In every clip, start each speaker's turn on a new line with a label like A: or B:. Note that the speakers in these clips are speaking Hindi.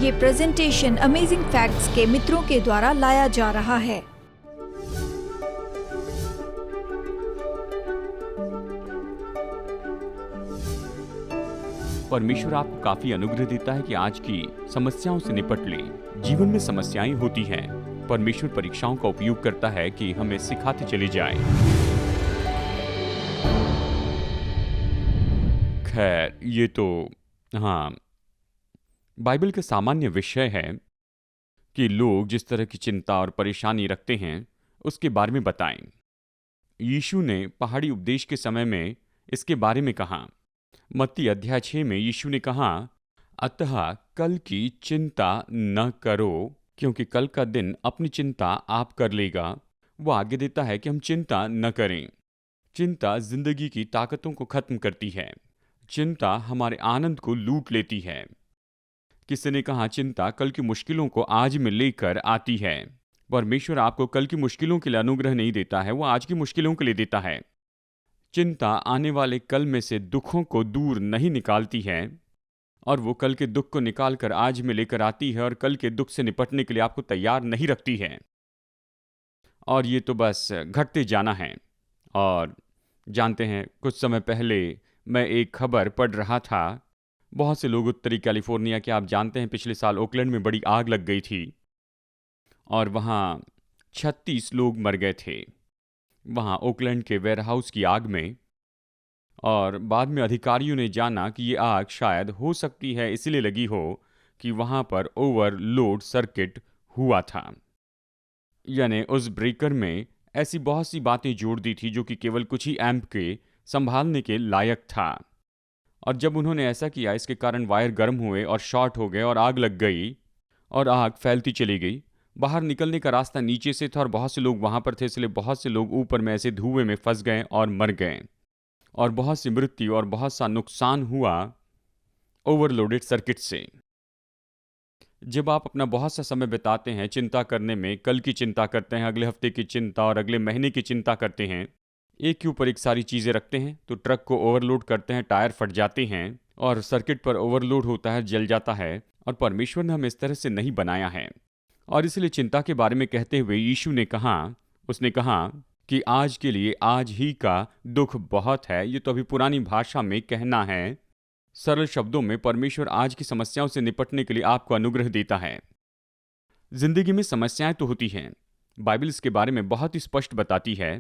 A: ये प्रेजेंटेशन अमेजिंग फैक्ट्स के मित्रों के द्वारा लाया जा रहा है।
B: परमेश्वर आपको काफी अनुग्रह देता है कि आज की समस्याओं से निपट ले। जीवन में समस्याएं होती हैं। परमेश्वर परीक्षाओं का उपयोग करता है कि हमें सिखाते चले जाए। खैर, ये तो हाँ, बाइबल का सामान्य विषय है कि लोग जिस तरह की चिंता और परेशानी रखते हैं उसके बारे में बताएं। यीशु ने पहाड़ी उपदेश के समय में इसके बारे में कहा। मत्ती अध्याय 6 में यीशु ने कहा, अतः कल की चिंता न करो, क्योंकि कल का दिन अपनी चिंता आप कर लेगा। वो आगे देता है कि हम चिंता न करें। चिंता जिंदगी की ताकतों को खत्म करती है। चिंता हमारे आनंद को लूट लेती है। किसी ने कहा, चिंता कल की मुश्किलों को आज में लेकर आती है। परमेश्वर आपको कल की मुश्किलों के लिए अनुग्रह नहीं देता है, वो आज की मुश्किलों के लिए देता है। चिंता आने वाले कल में से दुखों को दूर नहीं निकालती है, और वो कल के दुख को निकाल कर आज में लेकर आती है, और कल के दुख से निपटने के लिए आपको तैयार नहीं रखती है। और ये तो बस घटते जाना है। और जानते हैं, कुछ समय पहले मैं एक खबर पढ़ रहा था। बहुत से लोग उत्तरी कैलिफोर्निया के, आप जानते हैं, पिछले साल ओकलैंड में बड़ी आग लग गई थी और वहाँ 36 लोग मर गए थे, वहाँ ओकलैंड के वेयरहाउस की आग में। और बाद में अधिकारियों ने जाना कि ये आग शायद हो सकती है इसलिए लगी हो कि वहाँ पर ओवरलोड सर्किट हुआ था। यानी उस ब्रेकर में ऐसी बहुत सी बातें जोड़ दी थी जो कि केवल कुछ ही एम्प के संभालने के लायक था। और जब उन्होंने ऐसा किया, इसके कारण वायर गर्म हुए और शॉर्ट हो गए और आग लग गई और आग फैलती चली गई। बाहर निकलने का रास्ता नीचे से था और बहुत से लोग वहाँ पर थे, इसलिए बहुत से लोग ऊपर में ऐसे धुएं में फंस गए और मर गए, और बहुत सी मृत्यु और बहुत सा नुकसान हुआ ओवरलोडेड सर्किट से। जब आप अपना बहुत सा समय बिताते हैं चिंता करने में, कल की चिंता करते हैं, अगले हफ्ते की चिंता और अगले महीने की चिंता करते हैं, एक के ऊपर एक सारी चीज़ें रखते हैं, तो ट्रक को ओवरलोड करते हैं, टायर फट जाते हैं और सर्किट पर ओवरलोड होता है, जल जाता है। और परमेश्वर ने हमें इस तरह से नहीं बनाया है। और इसलिए चिंता के बारे में कहते हुए यीशु ने कहा, उसने कहा कि आज के लिए आज ही का दुख बहुत है। ये तो अभी पुरानी भाषा में कहना है। सरल शब्दों में परमेश्वर आज की समस्याओं से निपटने के लिए आपको अनुग्रह देता है। जिंदगी में समस्याएं तो होती हैं, बाइबल इसके बारे में बहुत ही स्पष्ट बताती है।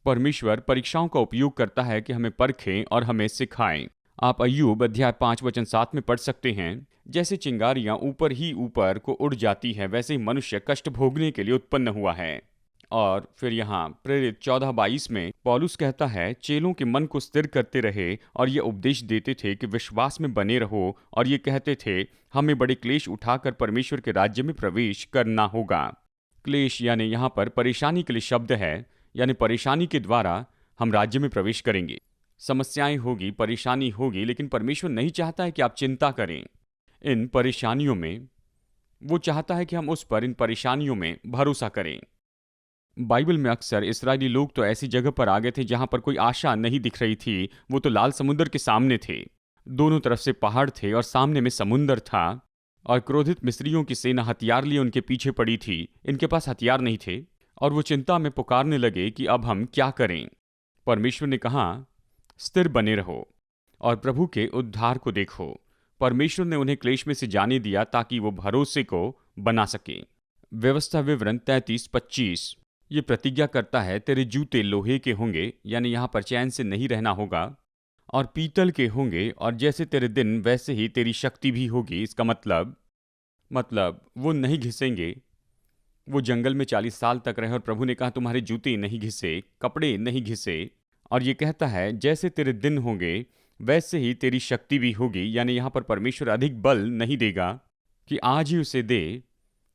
B: परमेश्वर परीक्षाओं का उपयोग करता है कि हमें परखें और हमें सिखाएं। आप अय्यूब अध्याय 5 वचन 7 में पढ़ सकते हैं, जैसे चिंगारियां ऊपर ही ऊपर को उड़ जाती है, वैसे ही मनुष्य कष्ट भोगने के लिए उत्पन्न हुआ है। और फिर यहाँ प्रेरित 14:22 में पौलुस कहता है, चेलों के मन को स्थिर करते रहे और ये उपदेश देते थे कि विश्वास में बने रहो, और ये कहते थे, हमें बड़े क्लेश उठाकर परमेश्वर के राज्य में प्रवेश करना होगा। क्लेश यानी यहाँ पर परेशानी के लिए शब्द है, यानी परेशानी के द्वारा हम राज्य में प्रवेश करेंगे। समस्याएं होगी, परेशानी होगी, लेकिन परमेश्वर नहीं चाहता है कि आप चिंता करें इन परेशानियों में। वो चाहता है कि हम उस पर, इन परेशानियों में भरोसा करें। बाइबल में अक्सर इस्राएली लोग तो ऐसी जगह पर आ गए थे जहां पर कोई आशा नहीं दिख रही थी। वो तो लाल समुद्र के सामने थे, दोनों तरफ से पहाड़ थे और सामने में समुद्र था, और क्रोधित मिस्रियों की सेना हथियार लिए उनके पीछे पड़ी थी। इनके पास हथियार नहीं थे और वो चिंता में पुकारने लगे कि अब हम क्या करें। परमेश्वर ने कहा, स्थिर बने रहो और प्रभु के उद्धार को देखो। परमेश्वर ने उन्हें क्लेश में से जाने दिया ताकि वो भरोसे को बना सके। व्यवस्था विवरण 33:25 ये प्रतिज्ञा करता है, तेरे जूते लोहे के होंगे, यानी यहाँ पर चैन से नहीं रहना होगा, और पीतल के होंगे, और जैसे तेरे दिन वैसे ही तेरी शक्ति भी होगी। इसका मतलब वो नहीं घिसेंगे। वो जंगल में 40 साल तक रहे और प्रभु ने कहा, तुम्हारे जूते नहीं घिसे, कपड़े नहीं घिसे। और ये कहता है, जैसे तेरे दिन होंगे वैसे ही तेरी शक्ति भी होगी, यानी यहाँ पर परमेश्वर अधिक बल नहीं देगा कि आज ही उसे दे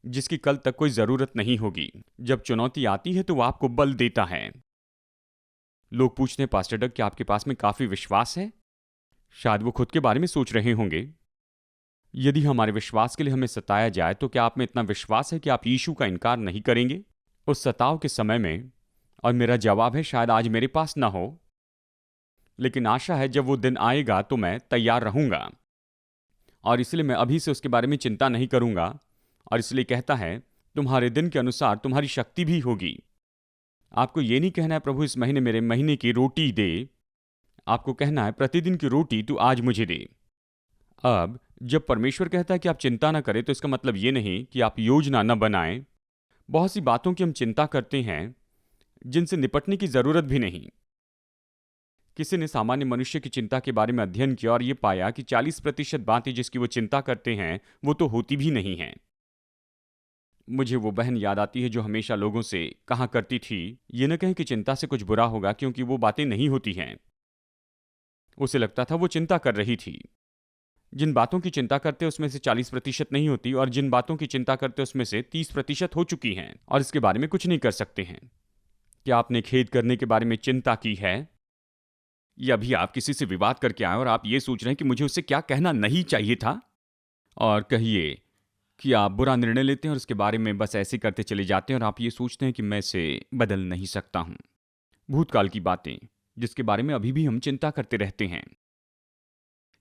B: जिसकी कल तक कोई जरूरत नहीं होगी। जब चुनौती आती है तो वो आपको बल देता है। लोग पूछते हैं, पास्टर डग, क्या आपके पास में काफी विश्वास है? शायद वो खुद के बारे में सोच रहे होंगे। यदि हमारे विश्वास के लिए हमें सताया जाए तो क्या आप में इतना विश्वास है कि आप यीशु का इनकार नहीं करेंगे उस सताव के समय में? और मेरा जवाब है, शायद आज मेरे पास ना हो, लेकिन आशा है जब वो दिन आएगा तो मैं तैयार रहूंगा। और इसलिए मैं अभी से उसके बारे में चिंता नहीं करूंगा। और इसलिए कहता है, तुम्हारे दिन के अनुसार तुम्हारी शक्ति भी होगी। आपको ये नहीं कहना है प्रभु इस महीने मेरे महीने की रोटी दे, आपको कहना है प्रतिदिन की रोटी तू आज मुझे दे। अब जब परमेश्वर कहता है कि आप चिंता ना करें, तो इसका मतलब ये नहीं कि आप योजना न बनाएं। बहुत सी बातों की हम चिंता करते हैं जिनसे निपटने की जरूरत भी नहीं। किसी ने सामान्य मनुष्य की चिंता के बारे में अध्ययन किया और ये पाया कि 40% बातें जिसकी वो चिंता करते हैं वो तो होती भी नहीं हैं। मुझे वो बहन याद आती है जो हमेशा लोगों से कहा करती थी, ये न कहें कि चिंता से कुछ बुरा होगा, क्योंकि वो बातें नहीं होती हैं। उसे लगता था वो चिंता कर रही थी। जिन बातों की चिंता करते उसमें से 40% नहीं होती, और जिन बातों की चिंता करते उसमें से 30% हो चुकी हैं और इसके बारे में कुछ नहीं कर सकते हैं। क्या आपने खेद करने के बारे में चिंता की है? या अभी आप किसी से विवाद करके आए और आप ये सोच रहे हैं कि मुझे उससे क्या कहना नहीं चाहिए था? और कहिए कि आप बुरा निर्णय लेते हैं और उसके बारे में बस ऐसे करते चले जाते हैं और आप ये सोचते हैं कि मैं इसे बदल नहीं सकता हूं। भूतकाल की बातें जिसके बारे में अभी भी हम चिंता करते रहते हैं,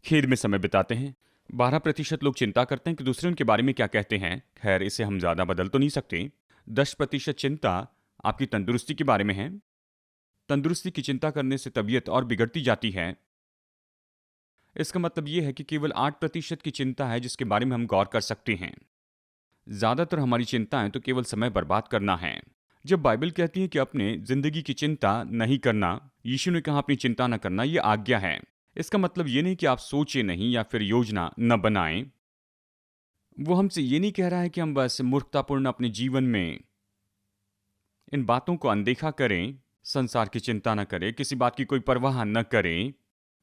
B: खेद में समय बिताते हैं। 12% लोग चिंता करते हैं कि दूसरे उनके बारे में क्या कहते हैं। खैर, इसे हम ज्यादा बदल तो नहीं सकते। 10% चिंता आपकी तंदुरुस्ती के बारे में है। तंदुरुस्ती की चिंता करने से तबीयत और बिगड़ती जाती है। इसका मतलब यह है कि केवल 8% की चिंता है जिसके बारे में हम गौर कर सकते हैं। ज्यादातर हमारी चिंताएं तो केवल समय बर्बाद करना है। जब बाइबल कहती है कि अपने जिंदगी की चिंता नहीं करना, यीशु ने कहा अपनी चिंता न करना, यह आज्ञा है। इसका मतलब ये नहीं कि आप सोचे नहीं या फिर योजना न बनाएं। वो हमसे ये नहीं कह रहा है कि हम बस मूर्खतापूर्ण अपने जीवन में इन बातों को अनदेखा करें, संसार की चिंता न करें, किसी बात की कोई परवाह न करें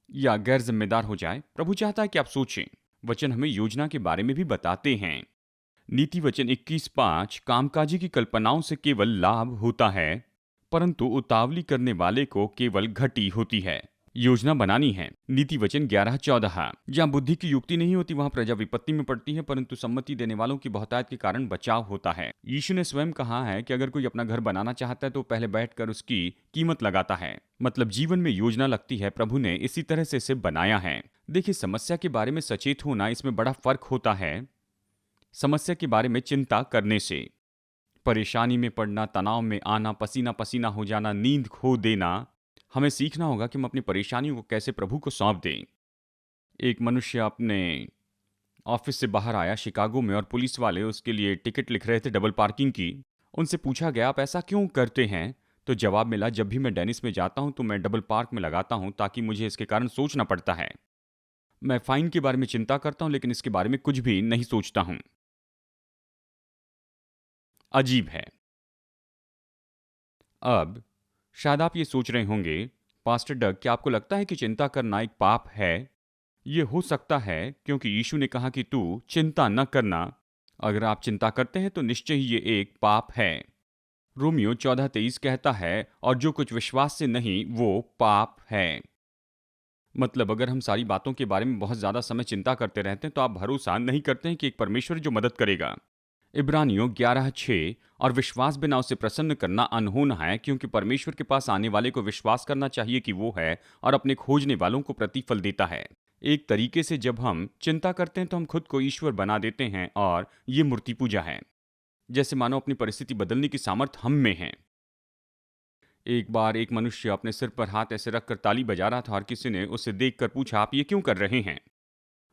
B: या गैर जिम्मेदार हो जाए। प्रभु चाहता है कि आप सोचें। वचन हमें योजना के बारे में भी बताते हैं। नीति वचन 21:5, कामकाजी की कल्पनाओं से केवल लाभ होता है, परंतु उतावली करने वाले को केवल घटी होती है। योजना बनानी है। नीति वचन 11:14, जहाँ बुद्धि की युक्ति नहीं होती वहां प्रजा विपत्ति में पड़ती है, परंतु सम्मति देने वालों की बहुतायत के कारण बचाव होता है। यीशु ने स्वयं कहा है कि अगर कोई अपना घर बनाना चाहता है तो पहले बैठकर उसकी कीमत लगाता है। मतलब जीवन में योजना लगती है। प्रभु ने इसी तरह से इसे बनाया है। देखिए, समस्या के बारे में सचेत होना, इसमें बड़ा फर्क होता है समस्या के बारे में चिंता करने से। परेशानी में पड़ना, तनाव में आना, पसीना पसीना हो जाना, नींद खो देना, हमें सीखना होगा कि हम अपनी परेशानियों को कैसे प्रभु को सौंप दें। एक मनुष्य अपने ऑफिस से बाहर आया शिकागो में, और पुलिस वाले उसके लिए टिकट लिख रहे थे डबल पार्किंग की। उनसे पूछा गया, आप ऐसा क्यों करते हैं? तो जवाब मिला, जब भी मैं डेनिस में जाता हूं तो मैं डबल पार्क में लगाता हूं, ताकि मुझे इसके कारण सोचना पड़ता है। मैं फाइन के बारे में चिंता करता हूं, लेकिन इसके बारे में कुछ भी नहीं सोचता हूं। अजीब है। अब शायद आप ये सोच रहे होंगे, पास्टर डग, क्या आपको लगता है कि चिंता करना एक पाप है? ये हो सकता है क्योंकि यीशु ने कहा कि तू चिंता न करना। अगर आप चिंता करते हैं तो निश्चय ही ये एक पाप है। रोमियो 14:23 कहता है, और जो कुछ विश्वास से नहीं वो पाप है। मतलब अगर हम सारी बातों के बारे में बहुत ज्यादा समय चिंता करते रहते हैं तो आप भरोसा नहीं करते हैं कि एक परमेश्वर जो मदद करेगा। इब्रानियों 11:6, और विश्वास बिना उसे प्रसन्न करना अनहोना है, क्योंकि परमेश्वर के पास आने वाले को विश्वास करना चाहिए कि वो है और अपने खोजने वालों को प्रतिफल देता है। एक तरीके से जब हम चिंता करते हैं तो हम खुद को ईश्वर बना देते हैं, और ये मूर्ति पूजा है। जैसे मानो अपनी परिस्थिति बदलने की सामर्थ हम में है। एक बार एक मनुष्य अपने सिर पर हाथ ऐसे रखकर ताली बजा रहा था, और किसी ने उसे देखकर पूछा, आप ये क्यों कर रहे हैं?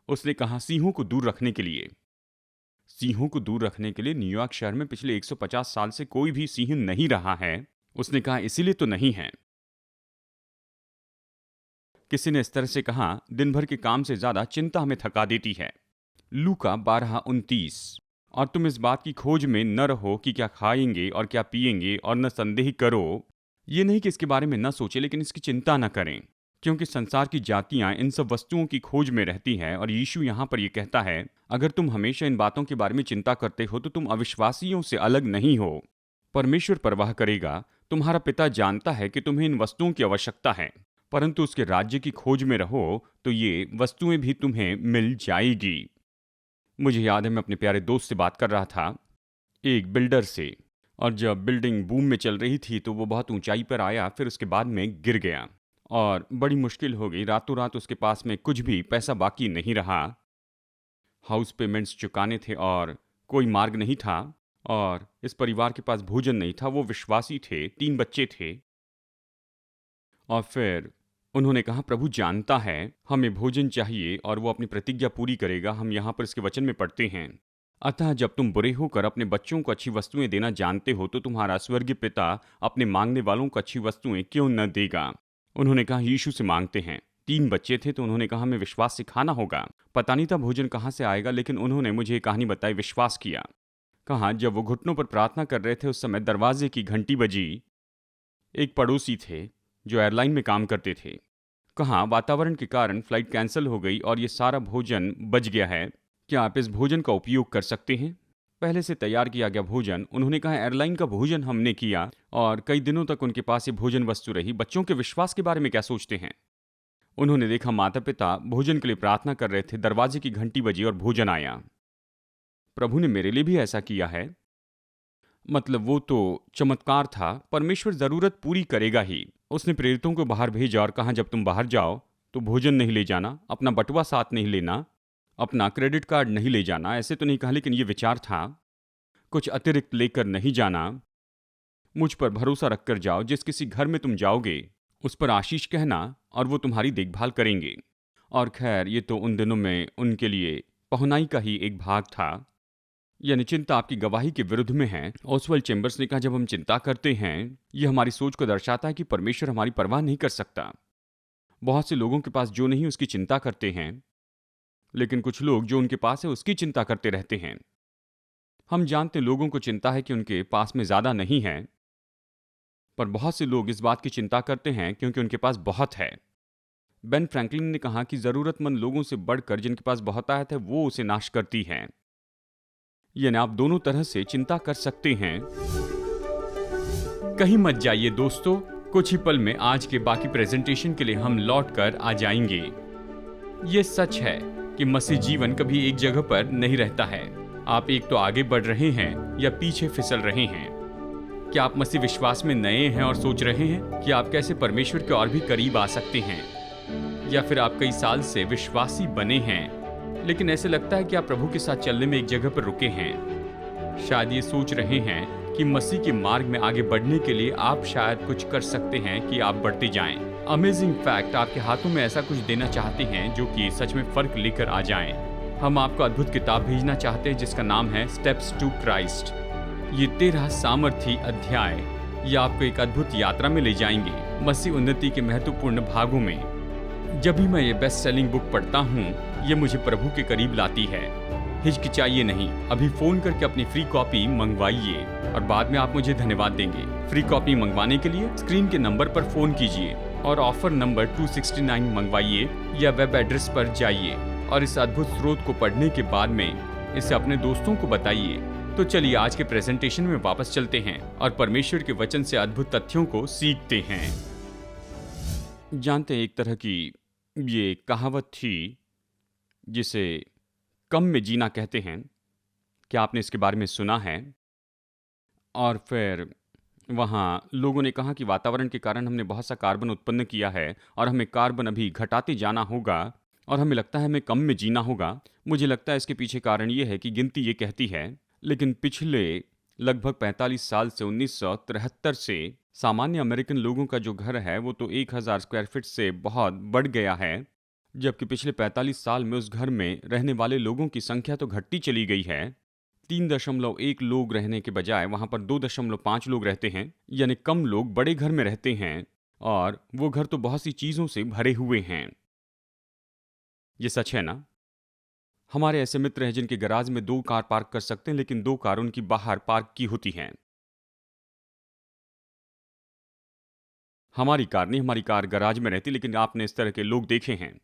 B: उसने कहा, सिंहों को दूर रखने के लिए। सिंहों को दूर रखने के लिए न्यूयॉर्क शहर में पिछले 150 साल से कोई भी सिंह नहीं रहा है। उसने कहा, इसीलिए तो नहीं है। किसी ने इस तरह से कहा, दिन भर के काम से ज्यादा चिंता हमें थका देती है। लूका 12:29, और तुम इस बात की खोज में न रहो कि क्या खाएंगे और क्या पिएंगे, और न संदेह करो। ये नहीं कि इसके बारे में न सोचे, लेकिन इसकी चिंता न करें, क्योंकि संसार की जातियां इन सब वस्तुओं की खोज में रहती हैं। और यीशु यहाँ पर यह कहता है, अगर तुम हमेशा इन बातों के बारे में चिंता करते हो तो तुम अविश्वासियों से अलग नहीं हो। परमेश्वर परवाह करेगा। तुम्हारा पिता जानता है कि तुम्हें इन वस्तुओं की आवश्यकता है, परंतु उसके राज्य की खोज में रहो तो ये वस्तुएं भी तुम्हें मिल जाएगी। मुझे याद है, मैं अपने प्यारे दोस्त से बात कर रहा था, एक बिल्डर से, और जब बिल्डिंग बूम में चल रही थी तो वो बहुत ऊंचाई पर आया, फिर उसके बाद में गिर गया और बड़ी मुश्किल हो गई। रातों रात उसके पास में कुछ भी पैसा बाकी नहीं रहा। हाउस पेमेंट्स चुकाने थे और कोई मार्ग नहीं था, और इस परिवार के पास भोजन नहीं था। वो विश्वासी थे, 3 बच्चे थे। और फिर उन्होंने कहा, प्रभु जानता है हमें भोजन चाहिए और वो अपनी प्रतिज्ञा पूरी करेगा। हम यहाँ पर इसके वचन में पढ़ते हैं, अतः जब तुम बुरे होकर अपने बच्चों को अच्छी वस्तुएं देना जानते हो तो तुम्हारा स्वर्गीय पिता अपने मांगने वालों को अच्छी वस्तुएं क्यों न देगा। उन्होंने कहा, यीशु से मांगते हैं। 3 बच्चे थे तो उन्होंने कहा, हमें विश्वास सिखाना होगा। पता नहीं था भोजन कहाँ से आएगा, लेकिन उन्होंने मुझे ये कहानी बताई, विश्वास किया। कहा, जब वो घुटनों पर प्रार्थना कर रहे थे उस समय दरवाजे की घंटी बजी। एक पड़ोसी थे जो एयरलाइन में काम करते थे। कहा, वातावरण के कारण फ्लाइट कैंसिल हो गई और ये सारा भोजन बच गया है, क्या आप इस भोजन का उपयोग कर सकते हैं। पहले से तैयार किया गया भोजन। उन्होंने कहा, एयरलाइन का भोजन हमने किया और कई दिनों तक उनके पास ये भोजन वस्तु रही। बच्चों के विश्वास के बारे में क्या सोचते हैं। उन्होंने देखा माता पिता भोजन के लिए प्रार्थना कर रहे थे, दरवाजे की घंटी बजी और भोजन आया। प्रभु ने मेरे लिए भी ऐसा किया है। मतलब वो तो चमत्कार था, परमेश्वर जरूरत पूरी करेगा ही। उसने प्रेरितों को बाहर भेजा और कहा, जब तुम बाहर जाओ तो भोजन नहीं ले जाना, अपना बटुआ साथ नहीं लेना, अपना क्रेडिट कार्ड नहीं ले जाना। ऐसे तो नहीं कहा, लेकिन ये विचार था, कुछ अतिरिक्त लेकर नहीं जाना। मुझ पर भरोसा रखकर जाओ, जिस किसी घर में तुम जाओगे उस पर आशीष कहना और वो तुम्हारी देखभाल करेंगे। और खैर, ये तो उन दिनों में उनके लिए पहुनाई का ही एक भाग था। यानी चिंता आपकी गवाही के विरुद्ध में है। ओसवाल्ड चैम्बर्स ने कहा, जब हम चिंता करते हैं, ये हमारी सोच को दर्शाता है कि परमेश्वर हमारी परवाह नहीं कर सकता। बहुत से लोगों के पास जो नहीं उसकी चिंता करते हैं, लेकिन कुछ लोग जो उनके पास है उसकी चिंता करते रहते हैं। हम जानते लोगों को चिंता है कि उनके पास में ज़्यादा नहीं है, पर बहुत से लोग इस बात की चिंता करते हैं क्योंकि उनके पास बहुत है। बेन फ्रैंकलिन ने कहा कि ज़रूरतमंद लोगों से बढ़कर जिनके पास बहुतायत है वो उसे नाश करती है। यानी आप दोनों तरह से चिंता कर सकते हैं। कहीं मत जाइए दोस्तों, कुछ ही पल में आज के बाकी प्रेजेंटेशन के लिए हम लौट कर आ जाएंगे। ये सच है कि मसीह जीवन कभी एक जगह पर नहीं रहता है। आप एक तो आगे बढ़ रहे हैं या पीछे फिसल रहे हैं। क्या आप मसीह विश्वास में नए हैं और सोच रहे हैं कि आप कैसे परमेश्वर के और भी करीब आ सकते हैं, या फिर आप कई साल से विश्वासी बने हैं लेकिन ऐसे लगता है कि आप प्रभु के साथ चलने में एक जगह पर रुके हैं। शायद ये सोच रहे हैं कि मसीह के मार्ग में आगे बढ़ने के लिए आप शायद कुछ कर सकते हैं कि आप बढ़ते जाएं। अमेजिंग फैक्ट आपके हाथों में ऐसा कुछ देना चाहते हैं जो कि सच में फर्क लेकर आ जाएं। हम आपको अद्भुत किताब भेजना चाहते हैं जिसका नाम है स्टेप्स टू क्राइस्ट। ये 13 सामर्थी अध्याय ये आपको एक अद्भुत यात्रा में ले जाएंगे मसीह उन्नति के महत्वपूर्ण भागों में। जब भी मैं ये बेस्ट सेलिंग बुक पढ़ता हूँ, ये मुझे प्रभु के करीब लाती है। हिचकिचाइए नहीं, अभी फोन करके अपनी फ्री कॉपी मंगवाइए और बाद में आप मुझे धन्यवाद देंगे। फ्री कॉपी मंगवाने के लिए स्क्रीन के नंबर पर फोन कीजिए और ऑफर नंबर 269 मंगवाइए या वेब एड्रेस पर जाइए और इस अद्भुत स्रोत को पढ़ने के बाद में इसे अपने दोस्तों को बताइए। तो चलिए आज के प्रेजेंटेशन में वापस चलते हैं और परमेश्वर के वचन से अद्भुत तथ्यों को सीखते हैं। जानते हैं, एक तरह की ये कहावत थी जिसे कम में जीना कहते हैं। क्या आपने इसके बारे में सुना है? और फिर वहाँ लोगों ने कहा कि वातावरण के कारण हमने बहुत सा कार्बन उत्पन्न किया है और हमें कार्बन अभी घटाते जाना होगा और हमें लगता है हमें कम में जीना होगा। मुझे लगता है इसके पीछे कारण ये है कि गिनती ये कहती है, लेकिन पिछले लगभग 45 साल से 1973 से सामान्य अमेरिकन लोगों का जो घर है वो तो 1000 स्क्वायर फीट से बहुत बढ़ गया है, जबकि पिछले 45 साल में उस घर में रहने वाले लोगों की संख्या तो घटती चली गई है। 3.1 लोग रहने के बजाय वहाँ पर 2.5 लोग रहते हैं, यानी कम लोग बड़े घर में रहते हैं और वो घर तो बहुत सी चीज़ों से भरे हुए हैं। ये सच है ना? हमारे ऐसे मित्र हैं जिनके गराज में 2 कार पार्क कर सकते हैं, लेकिन 2 कार उनकी बाहर पार्क की होती हैं। हमारी कार नहीं, हमारी कार गराज में रहती, लेकिन आपने इस तरह के लोग देखे हैं।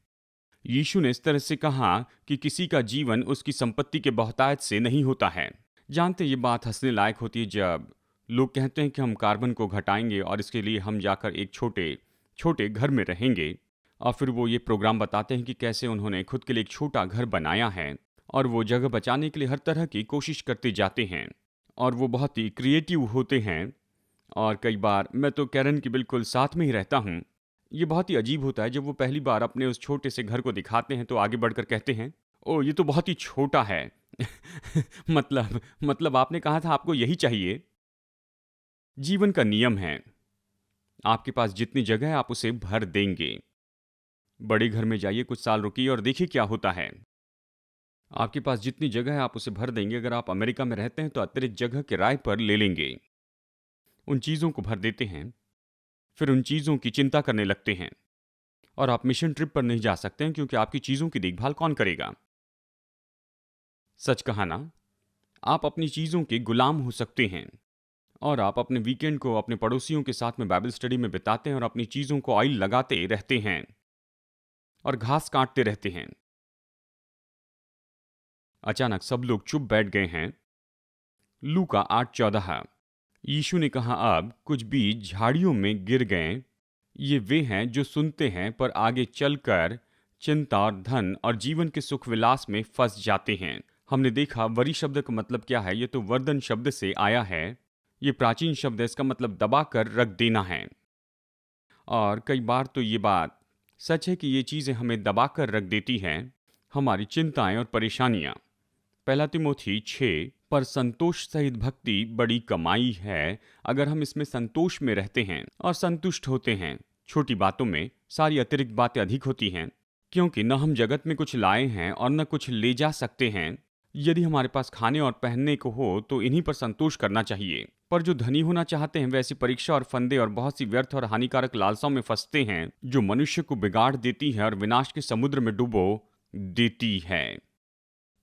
B: यीशु ने इस तरह से कहा कि किसी का जीवन उसकी संपत्ति के बहुतायत से नहीं होता है। जानते ये बात हंसने लायक होती है जब लोग कहते हैं कि हम कार्बन को घटाएंगे और इसके लिए हम जाकर एक छोटे छोटे घर में रहेंगे, और फिर वो ये प्रोग्राम बताते हैं कि कैसे उन्होंने खुद के लिए एक छोटा घर बनाया है और वो जगह बचाने के लिए हर तरह की कोशिश करते जाते हैं और वो बहुत ही क्रिएटिव होते हैं। और कई बार मैं तो कैरन की बिल्कुल साथ में ही रहता हूँ। ये बहुत ही अजीब होता है जब वो पहली बार अपने उस छोटे से घर को दिखाते हैं तो आगे बढ़कर कहते हैं, ओ ये तो बहुत ही छोटा है। मतलब आपने कहा था आपको यही चाहिए। जीवन का नियम है, आपके पास जितनी जगह है आप उसे भर देंगे। बड़े घर में जाइए, कुछ साल रुकिए और देखिए क्या होता है। आपके पास जितनी जगह है आप उसे भर देंगे। अगर आप अमेरिका में रहते हैं तो अतिरिक्त जगह किराए पर ले लेंगे, उन चीज़ों को भर देते हैं, फिर उन चीज़ों की चिंता करने लगते हैं और आप मिशन ट्रिप पर नहीं जा सकते हैं क्योंकि आपकी चीज़ों की देखभाल कौन करेगा। सच कहा ना, आप अपनी चीज़ों के गुलाम हो सकते हैं और आप अपने वीकेंड को अपने पड़ोसियों के साथ में बाइबल स्टडी में बिताते हैं और अपनी चीज़ों को ऑयल लगाते रहते हैं और घास काटते रहते हैं। अचानक सब लोग चुप बैठ गए हैं। लूका 8:14। यीशु ने कहा, अब कुछ बीज झाड़ियों में गिर गए। ये वे हैं जो सुनते हैं पर आगे चलकर चिंता और धन और जीवन के सुख विलास में फंस जाते हैं। हमने देखा वरी शब्द का मतलब क्या है। ये तो वर्धन शब्द से आया है। ये प्राचीन शब्द है, इसका मतलब दबाकर रख देना है। और कई बार तो ये बात सच है कि ये चीज़ें हमें दबाकर रख देती हैं, हमारी चिंताएं और परेशानियां। पहला तिमोथी 6। पर संतोष सहित भक्ति बड़ी कमाई है। अगर हम इसमें संतोष में रहते हैं और संतुष्ट होते हैं, छोटी बातों में सारी अतिरिक्त बातें अधिक होती हैं, क्योंकि न हम जगत में कुछ लाए हैं और न कुछ ले जा सकते हैं। यदि हमारे पास खाने और पहनने को हो तो इन्हीं पर संतोष करना चाहिए। पर जो धनी होना चाहते हैं वे ऐसी परीक्षा और फंदे और बहुत सी व्यर्थ और हानिकारक लालसाओं में फंसते हैं जो मनुष्य को बिगाड़ देती है और विनाश के समुद्र में डुबो देती है।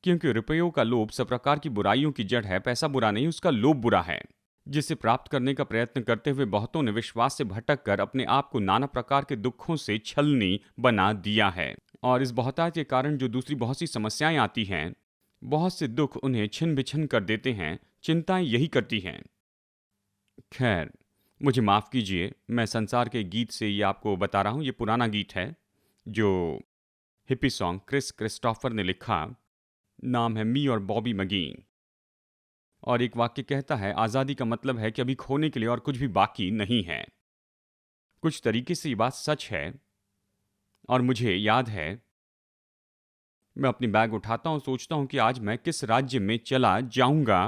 B: क्योंकि रुपयों का लोभ सब प्रकार की बुराइयों की जड़ है। पैसा बुरा नहीं, उसका लोभ बुरा है, जिसे प्राप्त करने का प्रयत्न करते हुए बहुतों ने विश्वास से भटक कर अपने आप को नाना प्रकार के दुखों से छलनी बना दिया है। और इस बहुतायत के कारण जो दूसरी बहुत सी समस्याएं आती हैं, बहुत से दुख उन्हें छिन बिछन कर देते हैं। चिंताएं यही करती हैं। खैर, मुझे माफ़ कीजिए, मैं संसार के गीत से ये आपको बता रहा हूँ। ये पुराना गीत है जो हिप्पी सॉन्ग क्रिस क्रिस्टोफर ने लिखा। नाम है मी और बॉबी मगी। और एक वाक्य कहता है, आज़ादी का मतलब है कि अभी खोने के लिए और कुछ भी बाकी नहीं है। कुछ तरीके से ये बात सच है। और मुझे याद है, मैं अपनी बैग उठाता हूँ, सोचता हूँ कि आज मैं किस राज्य में चला जाऊंगा।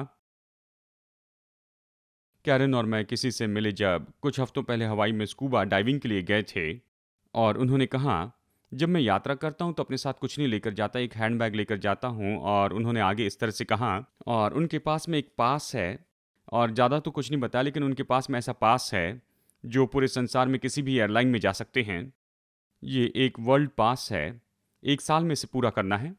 B: कैरन और मैं किसी से मिले जब कुछ हफ्तों पहले हवाई में स्कूबा डाइविंग के लिए गए थे, और उन्होंने कहा जब मैं यात्रा करता हूं तो अपने साथ कुछ नहीं लेकर जाता, एक हैंडबैग लेकर जाता हूं। और उन्होंने आगे इस तरह से कहा, और उनके पास में एक पास है, और ज़्यादा तो कुछ नहीं बताया, लेकिन उनके पास में ऐसा पास है जो पूरे संसार में किसी भी एयरलाइन में जा सकते हैं। ये एक वर्ल्ड पास है, 1 साल में से पूरा करना है।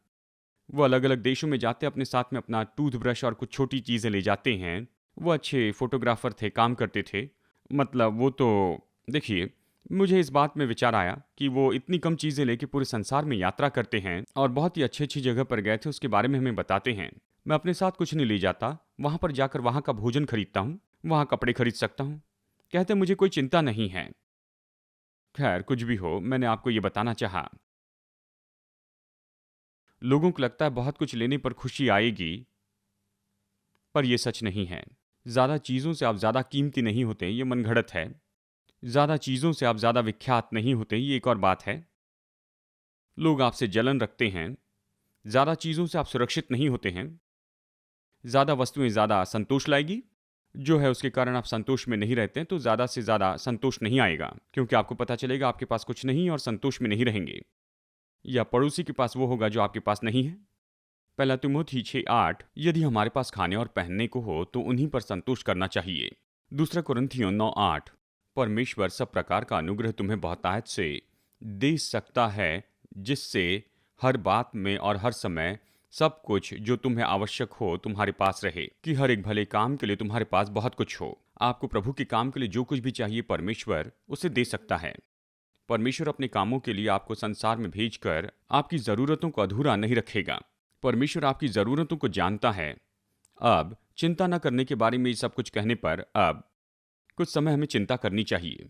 B: वो अलग अलग देशों में जाते, अपने साथ में अपना टूथब्रश और कुछ छोटी चीज़ें ले जाते हैं। वो अच्छे फोटोग्राफर थे, काम करते थे। मतलब वो तो देखिए, मुझे इस बात में विचार आया कि वो इतनी कम चीज़ें लेके पूरे संसार में यात्रा करते हैं और बहुत ही अच्छी अच्छी जगह पर गए थे, उसके बारे में हमें बताते हैं। मैं अपने साथ कुछ नहीं ले जाता, वहाँ पर जाकर वहाँ का भोजन खरीदता हूँ, वहाँ कपड़े खरीद सकता हूँ। कहते मुझे कोई चिंता नहीं है। खैर, कुछ भी हो, मैंने आपको ये बताना चाहा। लोगों को लगता है बहुत कुछ लेने पर खुशी आएगी, पर यह सच नहीं है। ज़्यादा चीज़ों से आप ज़्यादा कीमती नहीं होते, ये मनगढ़ंत है। ज़्यादा चीज़ों से आप ज़्यादा विख्यात नहीं होते, ये एक और बात है। लोग आपसे जलन रखते हैं। ज़्यादा चीज़ों से आप सुरक्षित नहीं होते हैं। ज़्यादा वस्तुएं ज़्यादा संतोष लाएगी, जो है उसके कारण आप संतोष में नहीं रहते हैं, तो ज़्यादा से ज़्यादा संतोष नहीं आएगा, क्योंकि आपको पता चलेगा आपके पास कुछ नहीं और संतोष में नहीं रहेंगे। या पड़ोसी के पास वो होगा जो आपके पास नहीं है। पहला तिमोथी 6:8। यदि हमारे पास खाने और पहनने को हो तो उन्हीं पर संतोष करना चाहिए। दूसरा कुरिन्थियों 9:8। परमेश्वर सब प्रकार का अनुग्रह तुम्हें बहुतायत से दे सकता है, जिससे हर बात में और हर समय सब कुछ जो तुम्हें आवश्यक हो तुम्हारे पास रहे, कि हर एक भले काम के लिए तुम्हारे पास बहुत कुछ हो। आपको प्रभु के काम के लिए जो कुछ भी चाहिए परमेश्वर उसे दे सकता है। परमेश्वर अपने कामों के लिए आपको संसार में भेजकर आपकी ज़रूरतों को अधूरा नहीं रखेगा। परमेश्वर आपकी ज़रूरतों को जानता है। अब चिंता न करने के बारे में ये सब कुछ कहने पर अब कुछ समय हमें चिंता करनी चाहिए।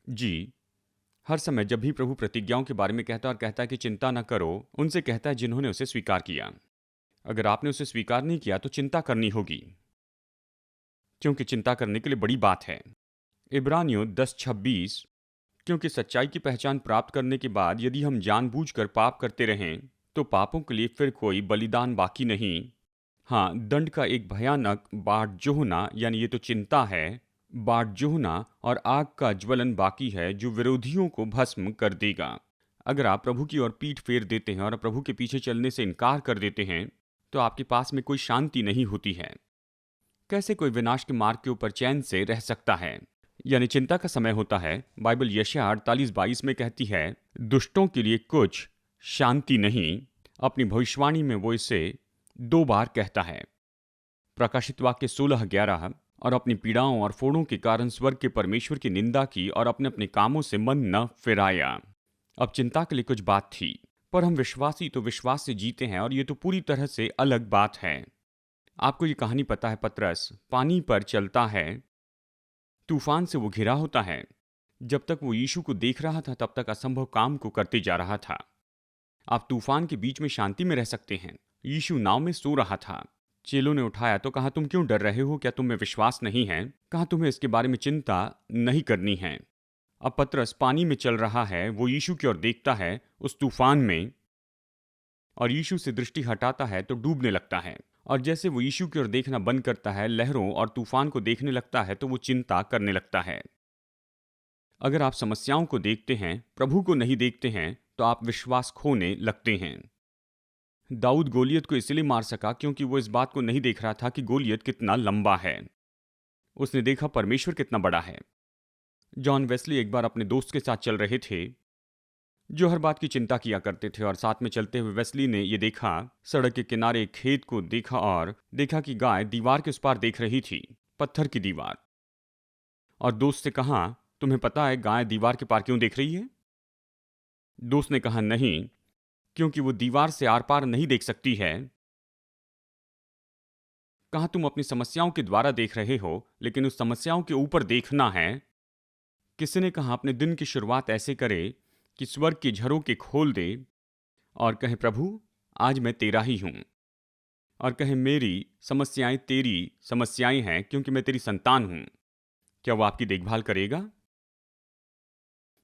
B: जी, हर समय जब भी प्रभु प्रतिज्ञाओं के बारे में कहता है और कहता है कि चिंता न करो, उनसे कहता है जिन्होंने उसे स्वीकार किया। अगर आपने उसे स्वीकार नहीं किया तो चिंता करनी होगी, क्योंकि चिंता करने के लिए बड़ी बात है। इब्रानियों 10:26। क्योंकि सच्चाई की पहचान प्राप्त करने के बाद यदि हम जानबूझकर पाप करते रहें तो पापों के लिए फिर कोई बलिदान बाकी नहीं। हाँ, दंड का एक भयानक बाढ़ जोहना, यानी ये तो चिंता है, बाढ़ जोहना और आग का ज्वलन बाकी है जो विरोधियों को भस्म कर देगा। अगर आप प्रभु की ओर पीठ फेर देते हैं और प्रभु के पीछे चलने से इनकार कर देते हैं तो आपके पास में कोई शांति नहीं होती है। कैसे कोई विनाश के मार्ग के ऊपर चैन से रह सकता है? यानी चिंता का समय होता है। बाइबल यशायाह 48:22 में कहती है, दुष्टों के लिए कुछ शांति नहीं। अपनी भविष्यवाणी में वो इसे 2 बार कहता है। प्रकाशित वाक्य 16:11, और अपनी पीड़ाओं और फोड़ों के कारण स्वर्ग के परमेश्वर की निंदा की और अपने अपने कामों से मन न फिराया। अब चिंता के लिए कुछ बात थी, पर हम विश्वासी तो विश्वास से जीते हैं और ये तो पूरी तरह से अलग बात है। आपको ये कहानी पता है, पतरस पानी पर चलता है, तूफान से वो घिरा होता है। जब तक वो यीशु को देख रहा था तब तक असंभव काम को करते जा रहा था। आप तूफान के बीच में शांति में रह सकते हैं। यीशु नाव में सो रहा था। चेलों ने उठाया तो कहा, तुम क्यों डर रहे हो? क्या तुम में विश्वास नहीं है? कहा, तुम्हें इसके बारे में चिंता नहीं करनी है। अब पतरस पानी में चल रहा है, वो यीशु की ओर देखता है उस तूफान में, और यीशु से दृष्टि हटाता है तो डूबने लगता है। और जैसे वो यीशु की ओर देखना बंद करता है, लहरों और तूफान को देखने लगता है, तो वो चिंता करने लगता है। अगर आप समस्याओं को देखते हैं, प्रभु को नहीं देखते हैं, तो आप विश्वास खोने लगते हैं। दाऊद गोलियत को इसलिए मार सका क्योंकि वो इस बात को नहीं देख रहा था कि गोलियत कितना लंबा है। उसने देखा परमेश्वर कितना बड़ा है। जॉन वेस्ली एक बार अपने दोस्त के साथ चल रहे थे जो हर बात की चिंता किया करते थे, और साथ में चलते हुए वेस्ली ने ये देखा, सड़क के किनारे एक खेत को देखा और देखा कि गाय दीवार के उस पार देख रही थी, पत्थर की दीवार। और दोस्त से कहा, तुम्हें पता है गाय दीवार के पार क्यों देख रही है? दोस्त ने कहा, नहीं, क्योंकि वो दीवार से आर पार नहीं देख सकती है। कहा, तुम अपनी समस्याओं के द्वारा देख रहे हो, लेकिन उस समस्याओं के ऊपर देखना है। किसी ने कहा, अपने दिन की शुरुआत ऐसे करे कि स्वर्ग की झरोखे खोल दे और कहे, प्रभु आज मैं तेरा ही हूं, और कहे, मेरी समस्याएं तेरी समस्याएं हैं क्योंकि मैं तेरी संतान हूं। क्या वो आपकी देखभाल करेगा?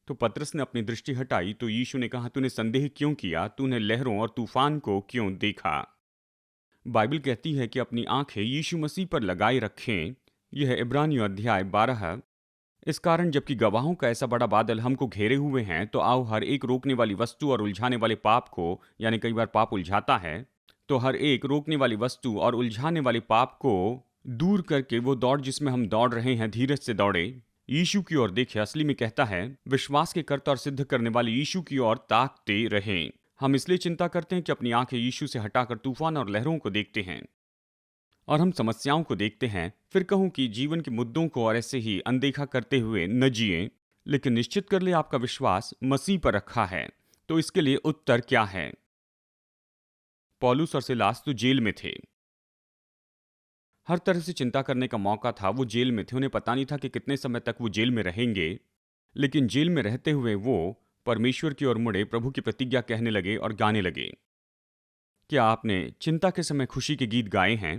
B: तो पतरस ने अपनी दृष्टि हटाई तो यीशु ने कहा, तूने संदेह क्यों किया? तूने लहरों और तूफान को क्यों देखा? बाइबल कहती है कि अपनी आंखें यीशु मसीह पर लगाए रखें। यह इब्रानियों अध्याय 12। इस कारण जबकि गवाहों का ऐसा बड़ा बादल हमको घेरे हुए हैं, तो आओ हर एक रोकने वाली वस्तु और उलझाने वाले पाप को, यानी कई बार पाप उलझाता है, तो हर एक रोकने वाली वस्तु और उलझाने वाले पाप को दूर करके वो दौड़ जिसमें हम दौड़ रहे हैं, धीरज से दौड़े, यीशु की ओर देखे। असली में कहता है, विश्वास के कर्ता और सिद्ध करने वाले यीशु की ओर ताकते रहें। हम इसलिए चिंता करते हैं कि अपनी आंखें यीशु से हटाकर तूफान और लहरों को देखते हैं, और हम समस्याओं को देखते हैं। फिर कहूं कि जीवन के मुद्दों को और ऐसे ही अनदेखा करते हुए न जिए, लेकिन निश्चित कर ले आपका विश्वास मसीह पर रखा है। तो इसके लिए उत्तर क्या है? पौलुस और सिलास तो जेल में थे, हर तरह से चिंता करने का मौका था। वो जेल में थे, उन्हें पता नहीं था कि कितने समय तक वो जेल में रहेंगे, लेकिन जेल में रहते हुए वो परमेश्वर की ओर मुड़े, प्रभु की प्रतिज्ञा कहने लगे और गाने लगे। क्या आपने चिंता के समय खुशी के गीत गाए हैं?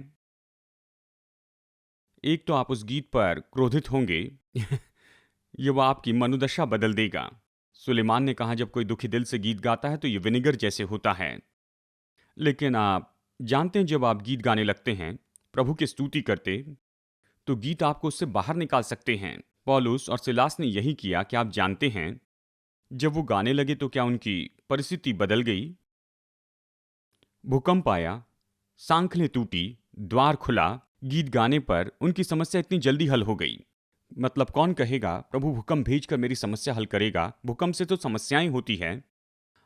B: एक तो आप उस गीत पर क्रोधित होंगे ये वो आपकी मनोदशा बदल देगा। सुलेमान ने कहा, जब कोई दुखी दिल से गीत गाता है तो ये विनेगर जैसे होता है। लेकिन आप जानते हैं, जब आप गीत गाने लगते हैं, प्रभु की स्तुति करते, तो गीत आपको उससे बाहर निकाल सकते हैं। पौलुस और सिलास ने यही किया। क्या आप जानते हैं, जब वो गाने लगे तो क्या उनकी परिस्थिति बदल गई? भूकंप आया, सांखलें टूटी, द्वार खुला। गीत गाने पर उनकी समस्या इतनी जल्दी हल हो गई। मतलब कौन कहेगा प्रभु भूकंप भेजकर मेरी समस्या हल करेगा? भूकंप से तो समस्याएं होती है।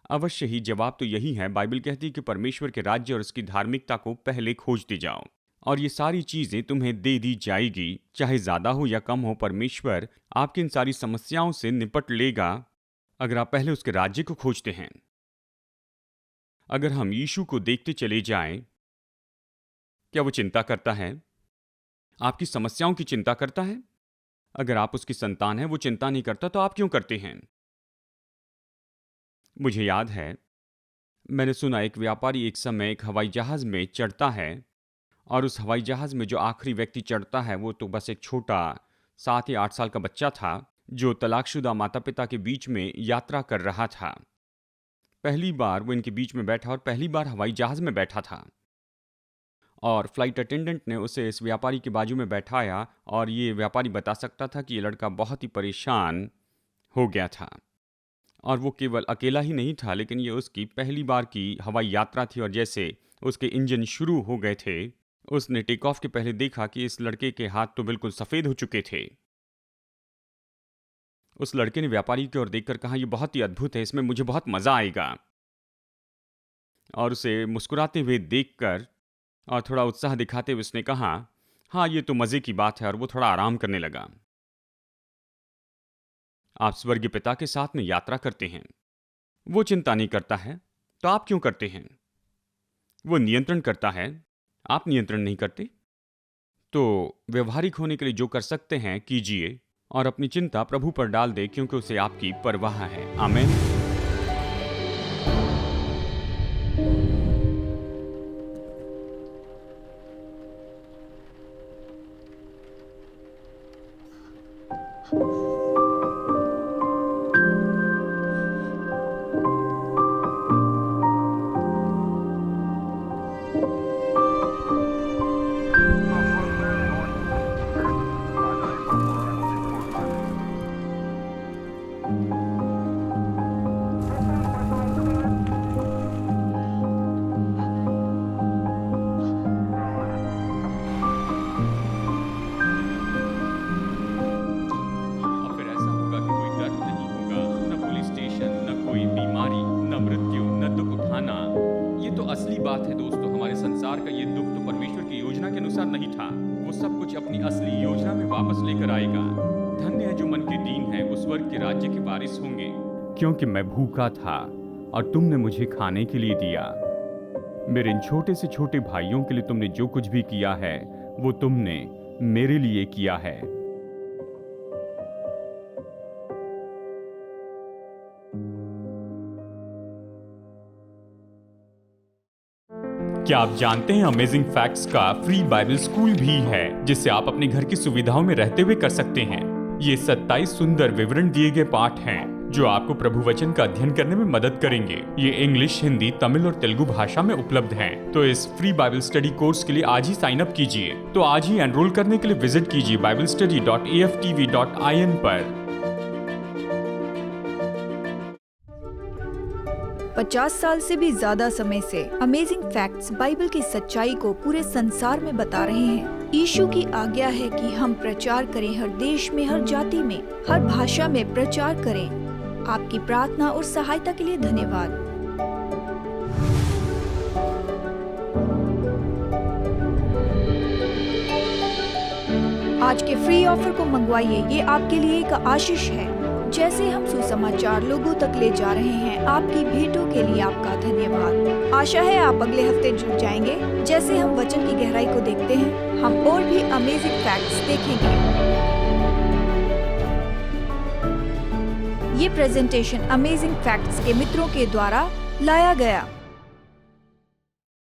B: अवश्य ही जवाब तो यही है। बाइबल कहती है कि परमेश्वर के राज्य और उसकी धार्मिकता को पहले खोजते जाओ, और ये सारी चीजें तुम्हें दे दी जाएगी। चाहे ज्यादा हो या कम हो, परमेश्वर आपकी इन सारी समस्याओं से निपट लेगा अगर आप पहले उसके राज्य को खोजते हैं। अगर हम यीशु को देखते चले जाएं, क्या वो चिंता करता है? आपकी समस्याओं की चिंता करता है? अगर आप उसकी संतान हैं, वो चिंता नहीं करता, तो आप क्यों करते हैं? मुझे याद है, मैंने सुना एक व्यापारी एक समय एक हवाई जहाज में चढ़ता है, और उस हवाई जहाज में जो आखिरी व्यक्ति चढ़ता है वो तो बस एक छोटा 7 या 8 साल का बच्चा था, जो तलाकशुदा माता पिता के बीच में यात्रा कर रहा था। पहली बार वो इनके बीच में बैठा और पहली बार हवाई जहाज में बैठा था। और फ्लाइट अटेंडेंट ने उसे इस व्यापारी के बाजू में बैठाया और ये व्यापारी बता सकता था कि ये लड़का बहुत ही परेशान हो गया था। और वो केवल अकेला ही नहीं था, लेकिन ये उसकी पहली बार की हवाई यात्रा थी। और जैसे उसके इंजन शुरू हो गए थे, उसने टेक ऑफ के पहले देखा कि इस लड़के के हाथ तो बिल्कुल सफ़ेद हो चुके थे। उस लड़के ने व्यापारी की ओर देखकर कहा, ये बहुत ही अद्भुत है, इसमें मुझे बहुत मज़ा आएगा। और उसे मुस्कुराते हुए देखकर और थोड़ा उत्साह दिखाते हुए उसने कहा, हाँ ये तो मज़े की बात है। और वो थोड़ा आराम करने लगा। आप स्वर्गीय पिता के साथ में यात्रा करते हैं, वो चिंता नहीं करता है, तो आप क्यों करते हैं? वो नियंत्रण करता है, आप नियंत्रण नहीं करते। तो व्यवहारिक होने के लिए जो कर सकते हैं कीजिए और अपनी चिंता प्रभु पर डाल दे, क्योंकि उसे आपकी परवाह है। आमीन। बात है दोस्तों, हमारे संसार का ये दुख तो परमेश्वर की योजना के अनुसार नहीं था। वो सब कुछ अपनी असली योजना में वापस लेकर आएगा। धन्य है जो मन के दीन है, वो स्वर्ग के राज्य के वारिस होंगे। क्योंकि मैं भूखा था और तुमने मुझे खाने के लिए दिया। मेरे इन छोटे से छोटे भाइयों के लिए तुमने जो कुछ भी किया है वो तुमने मेरे लिए किया है। क्या आप जानते हैं अमेजिंग फैक्ट्स का फ्री बाइबल स्कूल भी है, जिसे आप अपने घर की सुविधाओं में रहते हुए कर सकते हैं। ये 27 सुंदर विवरण दिए गए पाठ हैं जो आपको प्रभु वचन का अध्ययन करने में मदद करेंगे। ये इंग्लिश, हिंदी, तमिल और तेलुगु भाषा में उपलब्ध हैं। तो इस फ्री बाइबल स्टडी कोर्स के लिए आज ही साइन अप कीजिए। तो आज ही एनरोल करने के लिए विजिट कीजिए biblestudy.aftv.in पर।
A: 50 साल से भी ज्यादा समय से अमेजिंग फैक्ट्स बाइबल की सच्चाई को पूरे संसार में बता रहे हैं। यीशु की आज्ञा है कि हम प्रचार करें, हर देश में, हर जाति में, हर भाषा में प्रचार करें। आपकी प्रार्थना और सहायता के लिए धन्यवाद। आज के फ्री ऑफर को मंगवाइए, ये आपके लिए एक आशीष है। जैसे हम सुसमाचार लोगों तक ले जा रहे हैं, आपकी भेंटों के लिए आपका धन्यवाद। आशा है आप अगले हफ्ते जुड़ जाएंगे। जैसे हम वचन की गहराई को देखते हैं, हम और भी अमेजिंग फैक्ट्स देखेंगे। ये प्रेजेंटेशन अमेजिंग फैक्ट्स के मित्रों के द्वारा लाया गया।